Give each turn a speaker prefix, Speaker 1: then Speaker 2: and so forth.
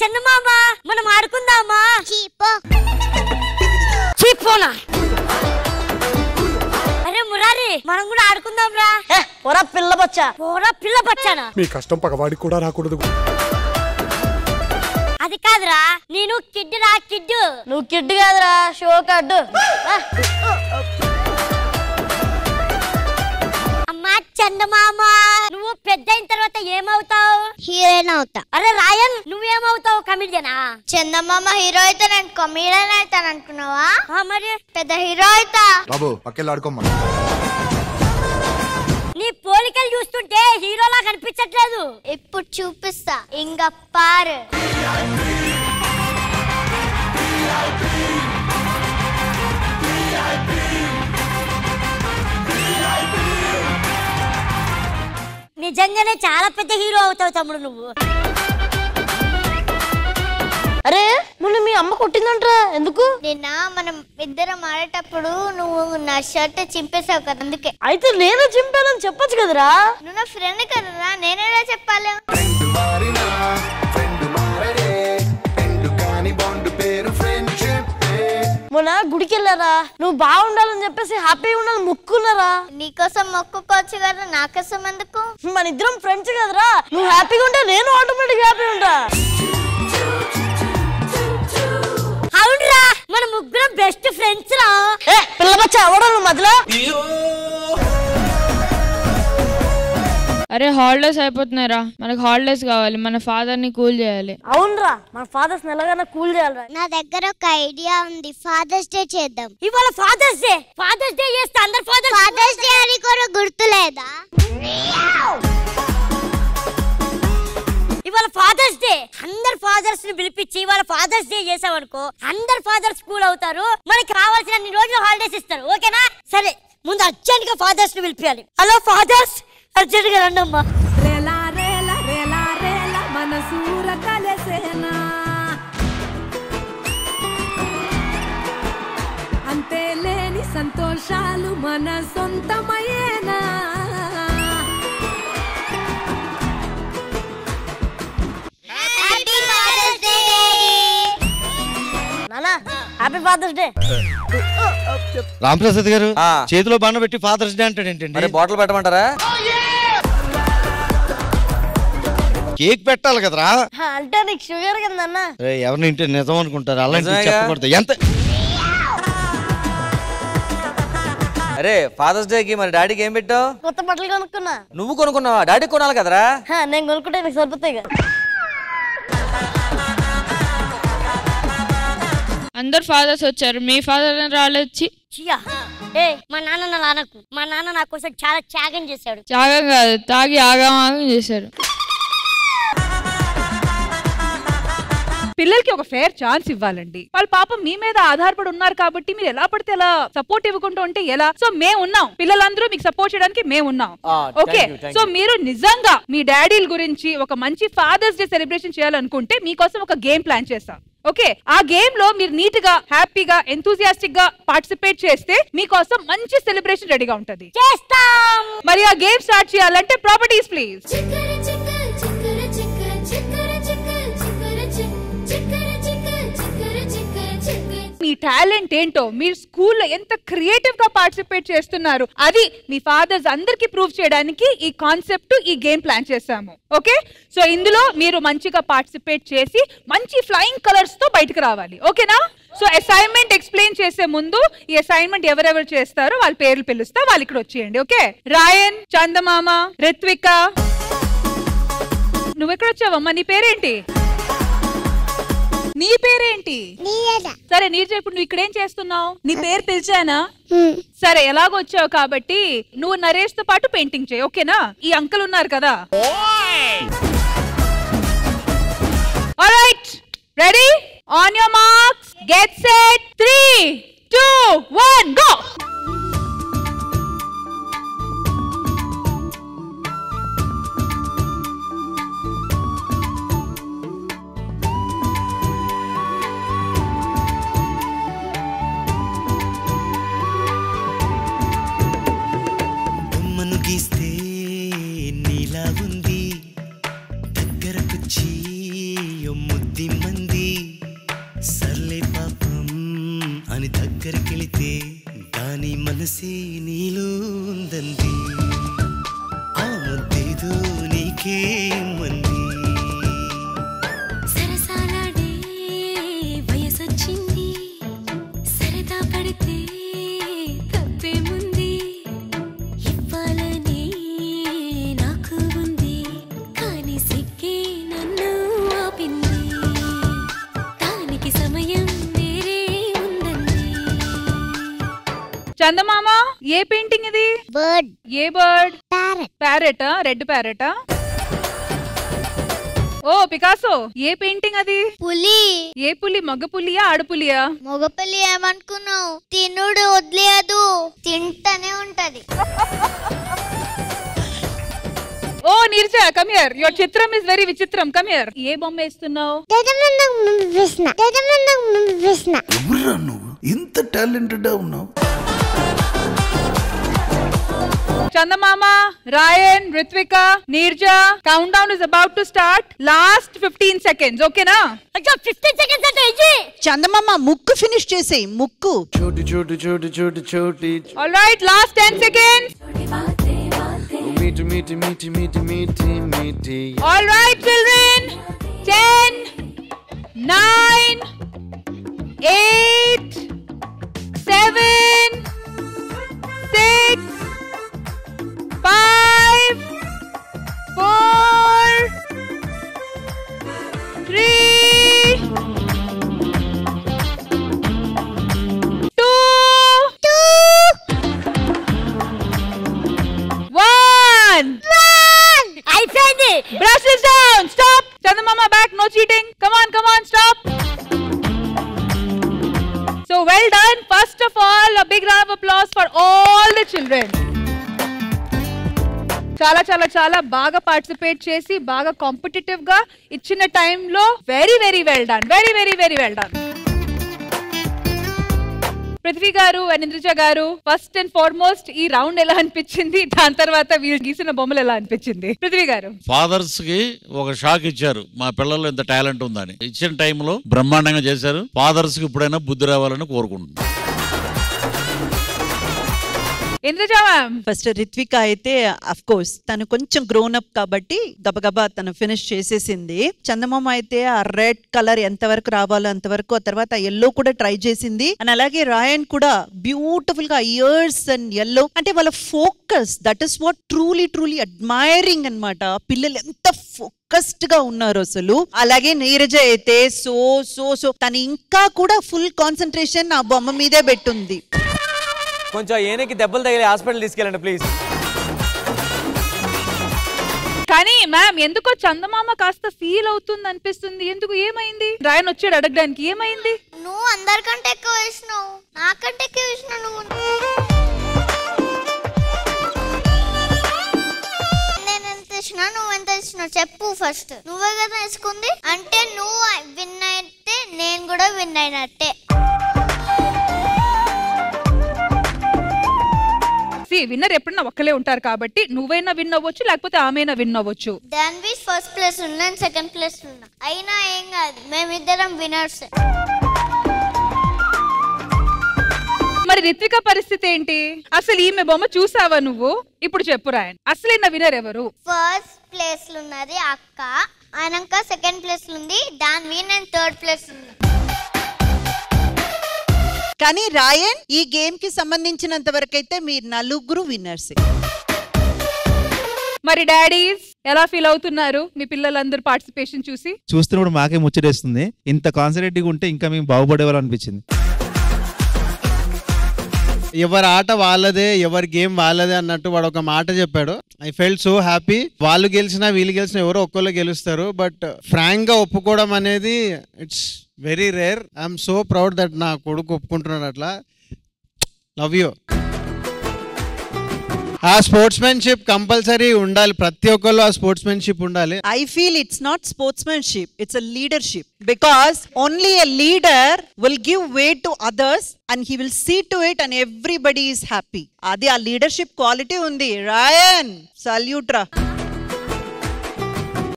Speaker 1: చందమామ మనం ఆడుకుందామా? చీపోనా? అరే మురారి మనం కూడా ఆడుకుందాం రా.
Speaker 2: పోరా పిల్ల బచ్చా.
Speaker 1: పోరా పిల్ల బచ్చానా?
Speaker 3: మీ కష్టం పగవాడికి కూడా రాకూడదు.
Speaker 1: అది కాదురా, నేను కిడ్ రా కిడ్.
Speaker 2: నువ్వు కిడ్ కాదురా, షో కడ్డు.
Speaker 1: అమ్మా చందమామ నువ్వు పెద్ద అయిన తర్వాత ఏమవుతావు?
Speaker 4: హీరోయిన్ అవుతా.
Speaker 1: అరే రాయన్ నువ్వేమవుతావు? కమిడియనా?
Speaker 4: చందమామ హీరో అయితే నేను కమీడియన్ అవుతాను అనుకున్నావా?
Speaker 1: మరి
Speaker 4: పెద్ద హీరో అవుతా.
Speaker 5: బాబు పక్కెళ్ళి ఆడుకోమ్మా.
Speaker 1: నీ పోలికలు చూస్తుంటే హీరోలా కనిపించట్లేదు.
Speaker 4: ఇప్పుడు చూపిస్తా ఇంక పారు.
Speaker 1: నిజంగానే చాలా పెద్ద హీరో అవుతావు తమ్ముడు నువ్వు.
Speaker 2: అరే మొన్న మీ అమ్మ కొట్టిందంట్రా, ఎందుకు?
Speaker 4: నిన్న మనం ఇద్దరం ఆడేటప్పుడు నువ్వు నా షర్ట్ చింపేసావు కదా, అందుకే.
Speaker 2: అయితే నేనే చింపానని చెప్పొచ్చు కదరా.
Speaker 4: నువ్వు నా ఫ్రెండ్ కదరా, నేనేలా చెప్పాలి?
Speaker 2: మొన్న గుడికి వెళ్ళారా, నువ్వు బాగుండాలని చెప్పేసి హ్యాపీగా ఉండాలని మొక్కున్నారా.
Speaker 4: నీకోసం మొక్కుకోవచ్చు కదా, నాకోసం ఎందుకు?
Speaker 2: మన ఇద్దరం ఫ్రెండ్స్ కదరా, నువ్వు హ్యాపీగా ఉంటే నేను ఆటోమేటిక్ హ్యాపీ ఉంటా.
Speaker 1: అవునరా మన ముగ్గురం బెస్ట్ ఫ్రెండ్స్ రా.
Speaker 2: పిల్ల బచ్చా ఎవడో నువ్వు మధ్యలో.
Speaker 6: అరే హాలిడేస్ అయిపోతున్నారా, మనకు హాలిడేస్ కావాలి, మన ఫాదర్ ని కూల్ చేయాలి.
Speaker 2: అవునరా మన ఫాదర్స్ ఎలాగైనా కూల్ చేయాలరా.
Speaker 4: నా దగ్గర ఒక ఐడియా ఉంది, ఫాదర్స్ డే చేద్దాం.
Speaker 1: ఇవాళ ఫాదర్స్ డే. ఫాదర్స్ డే చేస్తే అందరు
Speaker 4: ఫాదర్స్ డే అని కూడా గుర్తులేదా?
Speaker 1: ఇవాళ ఫాదర్స్ డే, అందరు ఫాదర్స్ ని పిలిపించి ఇవాళ ఫాదర్స్ డే చేసావనుకో అందరు ఫాదర్స్ కూల్ అవుతారు, మనకి కావాల్సిన అన్ని రోజులు హాలిడేస్ ఇస్తారు. ఓకేనా? సరే ముందు అర్జెంట్ గా ఫాదర్స్ ని పిలిపించాలి. హలో ఫాదర్స్, అర్జెంట్ గా రండి అమ్మా.
Speaker 7: మనసూర కలసేనా అంతే లేని సంతోషాలు మన సొంతమయేనా.
Speaker 2: నానా హ్యాపీ ఫాదర్స్ డే.
Speaker 8: రామప్రసాద్ గారు చేతిలో బండ పెట్టి ఫాదర్స్ డే అంటాడు ఏంటండి?
Speaker 9: బాటిల్ పెట్టమంటారా?
Speaker 8: కేక్ పెట్టాలి కదరా.
Speaker 2: అంటే నీకు షుగర్ కదన్నా.
Speaker 8: ఎవరిని ఇంటే నిజం అనుకుంటారు, అలాంటి చెప్పకూడదు. ఎంత
Speaker 9: అరే ఫాదర్స్ డే కి మరి డాడీకి ఏం పెట్టావు?
Speaker 2: కొత్త బట్టలు కొనుక్కున్నా.
Speaker 9: నువ్వు కొనుక్కున్నావా? డాడీ కొనాలి కదరా.
Speaker 2: నేను కొనుక్కుంటే నీకు సరిపోతాయి కదా.
Speaker 6: అందరు ఫాదర్స్ వచ్చారు, మీ ఫాదర్ రాలేచ్చి.
Speaker 1: మా నాన్న నాన్నకు, మా నాన్న నా కోసం చాలా త్యాగం చేశాడు.
Speaker 6: త్యాగం కాదు, తాగి ఆగమాగం చేశారు.
Speaker 7: పిల్లలకి ఒక ఫేర్ ఛాన్స్ ఇవ్వాలండి. వాళ్ళు పాపం మీ మీద ఆధారపడి ఉన్నారు కాబట్టి మీరు ఎలా పడితే అలా సపోర్ట్ ఇవ్వకుండా ఉంటే ఎలా? సో మేము ఉన్నాం, పిల్లలందరూ మీకు సపోర్ట్ చేయడానికి మేము ఉన్నాం. ఓకే, సో మీరు నిజంగా మీ డాడీల గురించి ఒక మంచి ఫాదర్స్ డే సెలబ్రేషన్ చేయాలనుకుంటే మీకోసం ఒక గేమ్ ప్లాన్ చేస్తాం. ఓకే, ఆ గేమ్ లో మీరు నీట్ గా హ్యాపీగా ఎంతూజియాస్టిక్ గా పార్టిసిపేట్ చేస్తే మీకోసం మంచి సెలబ్రేషన్ రెడీగా ఉంటది. మరి ఆ గేమ్ స్టార్ట్ చేయాలంటే ప్రాపర్టీస్ ప్లీజ్. మీ టాలెంట్ ఏంటో, మీరు స్కూల్లో ఎంత క్రియేటివ్ గా పార్టిసిపేట్ చేస్తున్నారు, అది మీ ఫాదర్స్ అందరికి ప్రూవ్ చేయడానికి ఈ కాన్సెప్ట్, ఈ గేమ్ ప్లాన్ చేశాము. ఓకే, సో ఇందులో మీరు మంచిగా పార్టిసిపేట్ చేసి మంచి ఫ్లయింగ్ కలర్స్ తో బయటకు రావాలి. ఓకేనా? సో అసైన్మెంట్ ఎక్స్ప్లెయిన్ చేసే ముందు ఈ అసైన్మెంట్ ఎవరెవరు చేస్తారో వాళ్ళ పేర్లు పిలుస్తా, వాళ్ళు ఇక్కడ వచ్చేయండి. ఓకే, రాయన్, చందమామ, రిత్విక. నువ్వు ఎక్కడ వచ్చావమ్మా? నీ పేరేంటి? నీ పేరేంటి? సరే నీరు చెప్పు, నువ్వు ఇక్కడేం చేస్తున్నావు? నీ పేరు పిలిచానా? సరే ఎలాగో వచ్చావు కాబట్టి నువ్వు నరేష్ తో పాటు పెయింటింగ్ చేయి. ఓకేనా? ఈ అంకుల్ ఉన్నారు కదా. Alright, ready? On your marks, get set, 3, 2, 1 go.
Speaker 10: గీస్తే నీలా ఉంది, దగ్గరకొచ్చి
Speaker 5: అయ్యో ముద్ది మంది సర్లే పాపం అని దగ్గరికెళితే దాని మనసే నీలో ఉందంది ఆ ముద్దేదో నీకే మంది
Speaker 10: సరసాలాడే వయసొచ్చింది సరదా పడితే తప్పేముంది ఇవ్వాలని నాకు ఉంది కానీ సిగ్గే నన్ను ఆపింది దానికి సమయం వేరే ఉందండి
Speaker 7: చందమామ ఏ పెయింటింగ్ ఇది
Speaker 4: బర్డ్
Speaker 7: ఏ బర్డ్
Speaker 4: ప్యారెట్
Speaker 7: ప్యారెటా రెడ్ ప్యారెటా ఓ పికాసో ఏ పెయింటింగ్ అది
Speaker 4: పులి
Speaker 7: ఏ పులి మగ పులియా ఆడపులియా
Speaker 4: మగపల్లి ఏమనుకున్నావు తినుడు వదిలేదు తింటనే ఉంటది
Speaker 7: ఓ నీర్జా కమ్ హియర్ యువర్ చిత్రం ఇస్ వెరీ విచిత్రం కమ్ హియర్ ఏ బొమ్మ వేస్తున్నావు
Speaker 11: ఎవరురా నువ్వు ఇంత టాలెంటెడ్ ఉన్నావు
Speaker 7: చందమామ Rayan Ritvika Neerja countdown is about to start last 15 seconds ఓకేనా
Speaker 1: 15 seconds అంటే ఈజీ
Speaker 12: చందమామ ముక్కు ఫినిష్ చేసేయ్ ముక్కు
Speaker 11: చోటి చోటి చోటి చోటి చోటి
Speaker 7: ఆల్ రైట్ లాస్ట్ 10 seconds
Speaker 11: మీటి మీటి మీటి మీటి మీటి మీటి
Speaker 7: ఆల్ రైట్ చిల్డ్రన్ 10 9 8 7 6 5 4 3 2 1
Speaker 1: అయిపోయింది
Speaker 7: brushes down stop Chandamama back no cheating come on stop so well done first of all a big round of applause for all the children చాలా చాలా చాలా బాగా పార్టిసిపేట్ చేసి బాగా కాంపిటిటివ్ గా ఇచ్చిన టైం లో very very well done very very very well done Prithvi గారు అండ్ ఇంద్రజ గారు ఫస్ట్ అండ్ ఫార్మోస్ట్ ఈ రౌండ్ ఎలా అనిపించింది దాని తర్వాత వీళ్ళు గీసిన బొమ్మలు ఎలా అనిపించింది పృథ్వీ గారు
Speaker 13: ఫాదర్స్ కి ఒక షాక్ ఇచ్చారు మా పిల్లల్లో ఇంత టాలెంట్ ఉందని ఇచ్చిన టైంలో బ్రహ్మాండంగా చేశారు ఫాదర్స్ కి ఇప్పుడైనా బుద్ధి రావాలని కోరుకుంటున్నాను
Speaker 12: ఫస్ట్ రిత్విక అయితే అఫ్ కోర్స్ తను కొంచెం గ్రోన్ అప్ కాబట్టి గబగబా తను ఫినిష్ చేసేసింది చందమామ అయితే ఆ రెడ్ కలర్ ఎంత వరకు రావాలో అంతవరకు ఆ తర్వాత ఎల్లో కూడా ట్రై చేసింది అండ్ అలాగే రాయన్ కూడా బ్యూటిఫుల్ గా ఇయర్స్ అండ్ ఎల్లో అంటే వాళ్ళ focus that is what truly truly admiring అన్నమాట పిల్లలు ఎంత ఫోకస్డ్ గా ఉన్నారు అసలు అలాగే నీరజ అయితే సో సో సో తను ఇంకా కూడా ఫుల్ కాన్సన్ట్రేషన్ ఆ బొమ్మ మీదే పెట్టుంది
Speaker 9: కొంచెం ఏనకి దెబ్బలు తగిలి హాస్పిటల్ తీసుకెళ్ళండి ప్లీజ్
Speaker 7: కానీ మ్యామ్ ఎందుకో చందమామ కాస్త ఫీల్ అవుతుంది అనిపిస్తుంది ఎందుకు ఏమైంది రాయన్ వచ్చాడు అడగడానికి ఏమైంది
Speaker 4: నువ్వు అందరికంటే ఎక్కువ వేసినావు నాకంటే ఎక్కువ వేసినావు నువ్వు నేను ఎంత వేసినా నువ్వు ఎంత వేసినావు చెప్పు ఫస్ట్ నువ్వే కదా వేసుకుంది అంటే నువ్వు విన్ అయితే నేను కూడా విన్ అయినట్టే
Speaker 7: విన్నర్ ఎప్పుడన్నా ఒక్కలే ఉంటారు కాబట్టి నువ్వైనా విన్ అవ్వచ్చు లేకపోతే ఆమెనా విన్ అవ్వచ్చు
Speaker 4: దాన్వీస్ ఫస్ట్ ప్లేస్ ఉన్నాను సెకండ్ ప్లేస్ ఉన్నా అయినా ఏం కాదు మేమిద్దరం విన్నర్స్
Speaker 7: మరి రిత్విక పరిస్థితి ఏంటి అసలు ఈమె బొమ్మ చూసావా నువ్వు ఇప్పుడు చెప్పు రాయన్ అసలైన విన్నర్ ఎవరు
Speaker 4: ఫస్ట్ ప్లేస్ లో ఉన్నది అక్క ఆయనక సెకండ్ ప్లేస్ ఉంది దాన్వి నేను థర్డ్ ప్లేస్ ఉన్నా
Speaker 12: కానీ రాయన్ ఈ గేమ్ కి సంబంధించినంత వరకు అయితే మీరు నలుగురు విన్నర్స్
Speaker 7: మరి డాడీస్ ఎలా ఫీల్ అవుతున్నారు మీ పిల్లలందరూ పార్టిసిపేషన్ చూసి
Speaker 14: చూస్తున్నప్పుడు మాకే ముచ్చటేస్తుంది ఇంత కాన్సన్ట్రేటివ్ ఉంటే ఇంకా మేము బాగుపడేవాళ్ళు అనిపించింది
Speaker 15: ఎవరి ఆట వాళ్ళదే ఎవరి గేమ్ వాళ్ళదే అన్నట్టు వాడు ఒక మాట చెప్పాడు ఐ ఫెల్ట్ సో హ్యాపీ వాళ్ళు గెలిచినా వీళ్ళు గెలిచినా ఎవరో ఒక్కళ్ళు గెలుస్తారు బట్ ఫ్రాంక్ గా ఒప్పుకోవడం అనేది it's very rare I'm so proud that నా కొడుకు ఒప్పుకుంటున్నాడు అట్లా లవ్ యూ ఆ స్పోర్ట్స్మెన్షిప్ కంపల్సరీ ఉండాలి ప్రతి ఒక్కళ్ళు ఆ స్పోర్ట్స్మెన్షిప్ ఉండాలి
Speaker 12: I feel it's not sportsmanship it's a leadership because only a leader will give way to others and he will see to it and everybody is happy అది ఆ leadership quality ఉంది రాయన్ salute రా